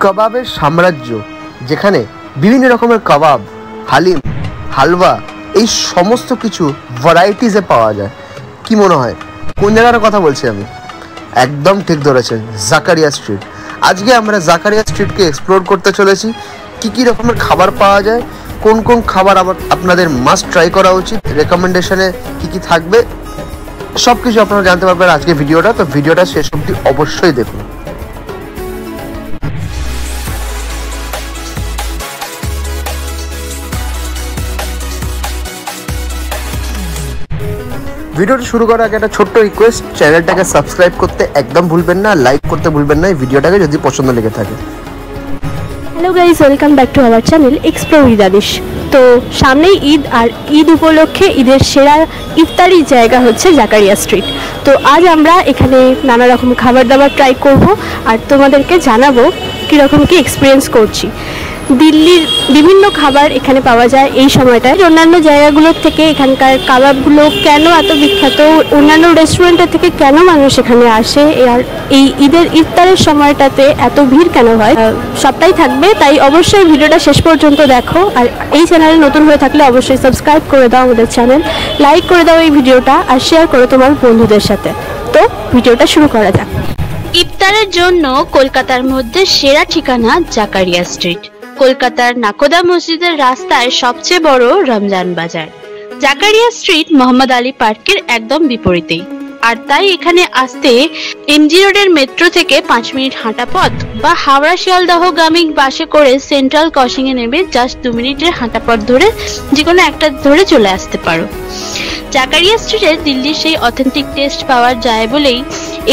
কাবাবের সাম্রাজ্য, যেখানে বিভিন্ন রকমের কাবাব, হালিম, হালুয়া এই সমস্ত কিছু ভ্যারাইটিসে পাওয়া যায়। কি মনে হয় কোন জায়গার কথা বলছি আমি? একদম ঠিক ধরেছেন, জাকারিয়া স্ট্রিট। আজকে আমরা জাকারিয়া স্ট্রিটকে এক্সপ্লোর করতে চলেছি। কি রকমের খাবার পাওয়া যায়, কোন কোন খাবার আপনাদের মাস্ট ট্রাই করা উচিত, রেকমেন্ডেশনে কি থাকবে, সব কিছু আপনারা জানতে পারবেন আজকে ভিডিওটা। তো ভিডিওটা শেষ অবধি অবশ্যই দেখুন। ভিডিওটা শুরু করার আগে একটা ছোট্ট রিকোয়েস্ট, চ্যানেলটাকে সাবস্ক্রাইব করতে একদম ভুলবেন না, লাইক করতে ভুলবেন না এই ভিডিওটাকে যদি পছন্দ লেগে থাকে। Hello guys, welcome back to our channel explore with Adish. তো সামনেই ঈদ, আর ঈদ উপলক্ষে ঈদের সেরা ইফতারি জায়গা হচ্ছে জাকারিয়া স্ট্রিট। তো আজ আমরা এখানে নানা রকম খাবার দাবার ট্রাই করব আর তোমাদেরকে জানাবো কীরকম কি এক্সপিরিয়েন্স করছি। দিল্লির বিভিন্ন খাবার এখানে পাওয়া যায় এই সময়টায়। অন্যান্য জায়গাগুলোর থেকে এখানকার কাবাবগুলো কেন এত বিখ্যাত, অন্যান্য রেস্টুরেন্টের থেকে কেন মানুষ এখানে আসে, আর এই ঈদের ইফতারের সময়টাতে এত ভিড় কেন হয়, সবটাই থাকবে। তাই অবশ্যই ভিডিওটা শেষ পর্যন্ত দেখো। আর এই চ্যানেলে নতুন হয়ে থাকলে অবশ্যই সাবস্ক্রাইব করে দাও আমাদের চ্যানেল, লাইক করে দাও এই ভিডিওটা, আর শেয়ার করো তোমার বন্ধুদের সাথে। তো ভিডিওটা শুরু করা যাক। ইফতারের জন্য কলকাতার মধ্যে সেরা ঠিকানা জাকারিয়া স্ট্রিট। কলকাতার নাকোদা মসজিদের রাস্তায় সবচেয়ে বড় রমজান বাজার। জাকারিয়া স্ট্রিট মোহাম্মদ আলী পার্কের একদম বিপরীতেই, আর তাই এখানে আসতে এমজি রোডের মেট্রো থেকে 5 মিনিট হাঁটা পথ, বা হাওড়া শিয়ালদহগামী বাসে করে সেন্ট্রাল ক্রসিং এ নেমে জাস্ট 2 মিনিটের হাঁটা পথ ধরে যে কোনো একটা ধরে চলে আসতে পারো। জাকারিয়া স্ট্রিটে দিল্লির সেই অথেন্টিক টেস্ট পাওয়া যায় বলেই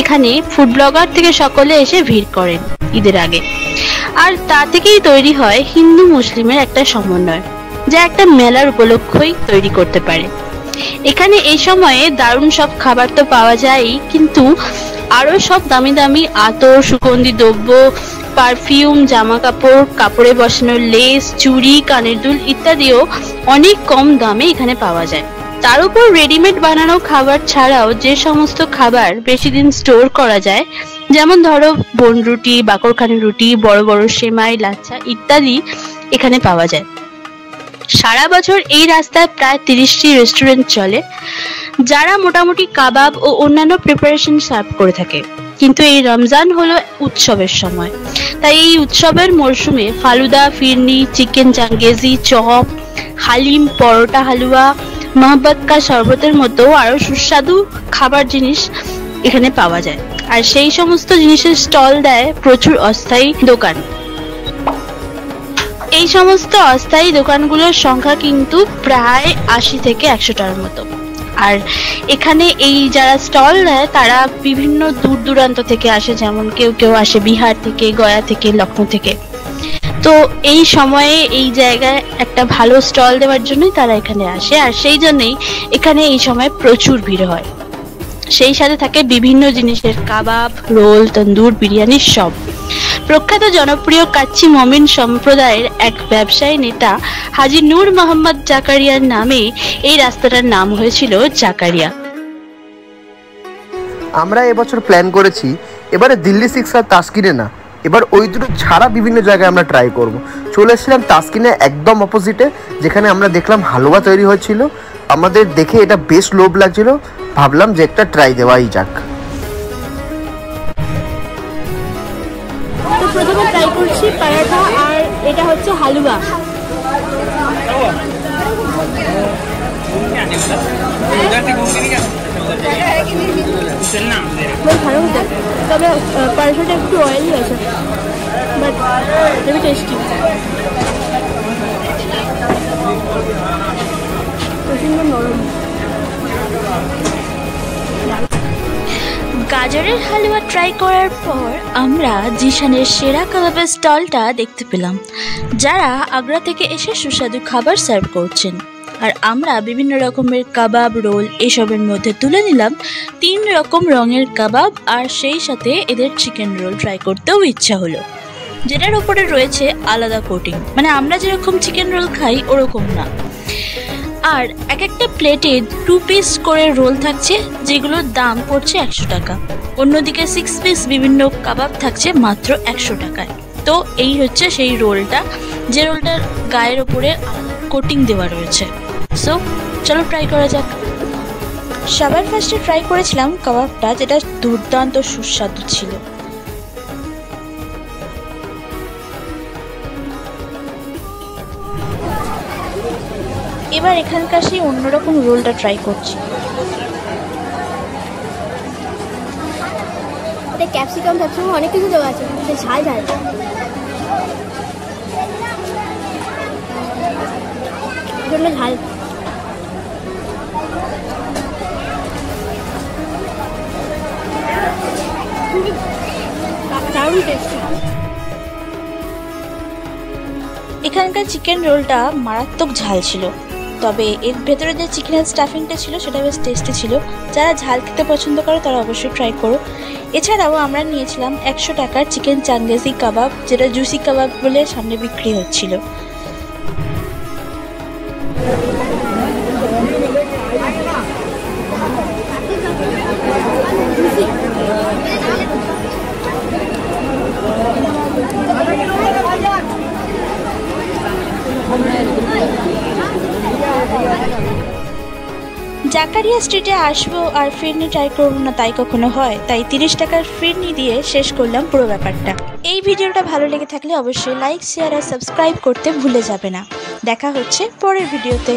এখানে ফুড ব্লগার থেকে সকলে এসে ভিড় করেন ঈদের আগে। আর তা থেকেই তৈরি হয় হিন্দু মুসলিমের একটা সমন্বয়, যা একটা মেলার উপলক্ষই তৈরি করতে পারে। এখানে এই সময়ে দারুণ সব খাবার তো পাওয়া যায়, কিন্তু আরো সব দামি দামি আতর, সুগন্ধি দ্রব্য, পারফিউম, জামা কাপড়, কাপড়ে বসানোর লেস, চুড়ি, কানের দুল ইত্যাদিও অনেক কম দামে এখানে পাওয়া যায়। তার উপর রেডিমেড বানানো খাবার ছাড়াও যে সমস্ত খাবার বেশি দিন স্টোর করা যায়, যেমন ধরো বনরুটি, বাকরখানি রুটি, বড় বড় সেমাই, লাচ্ছা ইত্যাদি এখানে পাওয়া যায়। সারা বছর এই রাস্তায় প্রায় 30টি রেস্টুরেন্ট চলে, যারা মোটামুটি কাবাব ও অন্যান্য প্রিপারেশন সার্ভ করে থাকে। কিন্তু এই রমজান হলো উৎসবের সময়, তাই এই উৎসবের মরশুমে ফালুদা, ফিরনি, চিকেন চাঙ্গেজি, চপ, হালিম, পরোটা, হালুয়া, মহব্বত কা শরবতের মতো আরো সুস্বাদু খাবার জিনিস এখানে পাওয়া যায়। আর সেই সমস্ত জিনিসের স্টল দেয় প্রচুর অস্থায়ী দোকান। এই সমস্ত অস্থায়ী দোকানগুলোর সংখ্যা কিন্তু প্রায় 80 থেকে 100টার মতো। আর এখানে এই যারা স্টল দেয় তারা বিভিন্ন দূর দূরান্ত থেকে আসে, যেমন কেউ আসে বিহার থেকে, গয়া থেকে, লখনৌ থেকে। তো এই সময়ে এই জায়গায় একটা ভালো স্টল দেওয়ার জন্যই তারা এখানে আসে, আর সেই জন্যই এখানে এই সময় প্রচুর ভিড় হয়। সেই সাথে থাকে বিভিন্ন জিনিসের কাবাব, রোল, তন্দুর, বিরিয়ানি সব। প্রখ্যাত জনপ্রিয় কাচ্চি মমিন সম্প্রদায়ের এক ব্যবসায়ী নেতা হাজী নূর মোহাম্মদ জাকারিয়ার নামে এই রাস্তাটার নাম হয়েছিল জাকারিয়া। আমরা এবছর প্ল্যান করেছি এবারে দিল্লি 6 আর তাসকিনে না, এবার ওই দুটো ছাড়া বিভিন্ন জায়গায় আমরা ট্রাই করব। চলে এসেছিলাম তাসকিনে একদম অপোজিটে, যেখানে আমরা দেখলাম হালুয়া তৈরি হচ্ছিল। আমাদের দেখে এটা বেশ লোভ লাগছিল, ভাবলাম যে একটা ট্রাই দেওয়াই যাক। তো প্রথমে ট্রাই করছি পরোটা, আর এটা হচ্ছে হালুয়া। ভালো হতে, তবে পরোটাটা একটু অয়েলি আছে, বাট ভেরি টেস্টি। প্রচন্ড নরম। গাজরের হালুয়া ট্রাই করার পর আমরা জিশানের সেরা কাবাবের স্টলটা দেখতে পেলাম, যারা আগ্রা থেকে এসে সুস্বাদু খাবার সার্ভ করছেন। আর আমরা বিভিন্ন রকমের কাবাব, রোল এসবের মধ্যে তুলে নিলাম 3 রকম রঙের কাবাব, আর সেই সাথে এদের চিকেন রোল ট্রাই করতেও ইচ্ছা হলো, যেটার উপরে রয়েছে আলাদা কোটিং, মানে আমরা যেরকম চিকেন রোল খাই ওরকম না। আর এক একটা প্লেটে 2 পিস করে রোল থাকছে, যেগুলোর দাম পড়ছে 100 টাকা। অন্যদিকে 6 পিস বিভিন্ন কাবাব থাকছে মাত্র 100 টাকায়। তো এই হচ্ছে সেই রোলটা, যে রোলটার গায়ের ওপরে কোটিং দেওয়া রয়েছে। সো চলো ট্রাই করা যাক। সবার ফার্স্টে ট্রাই করেছিলাম কাবাবটা, যেটা দুর্দান্ত সুস্বাদু ছিল। এবার এখানকার সেই অন্যরকম রোলটা ট্রাই করছি। এটা ক্যাপসিকাম অনেক কিছু দেওয়া আছে, ঝাল ঝাল। জন্য ঝাল। দারুণ টেস্টি। এখানকার চিকেন রোলটা মারাত্মক ঝাল ছিল, তবে এর ভেতরে যে চিকেনের স্টাফিংটা ছিল সেটা বেশ টেস্টি ছিল। যারা ঝাল খেতে পছন্দ করে তারা অবশ্যই ট্রাই করো। এছাড়াও আমরা নিয়েছিলাম 100 টাকার চিকেন চাঙ্গেজি কাবাব, যেটা জুসি কাবাব বলে সামনে বিক্রি হচ্ছিল। জাকারিয়া স্ট্রিটে আসবো আর ফিরনি ট্রাই করবো না তাই কখনো হয়, তাই 30 টাকার ফিরনি দিয়ে শেষ করলাম পুরো ব্যাপারটা। এই ভিডিওটা ভালো লেগে থাকলে অবশ্যই লাইক, শেয়ার আর সাবস্ক্রাইব করতে ভুলে যাবে না। দেখা হচ্ছে পরের ভিডিওতে।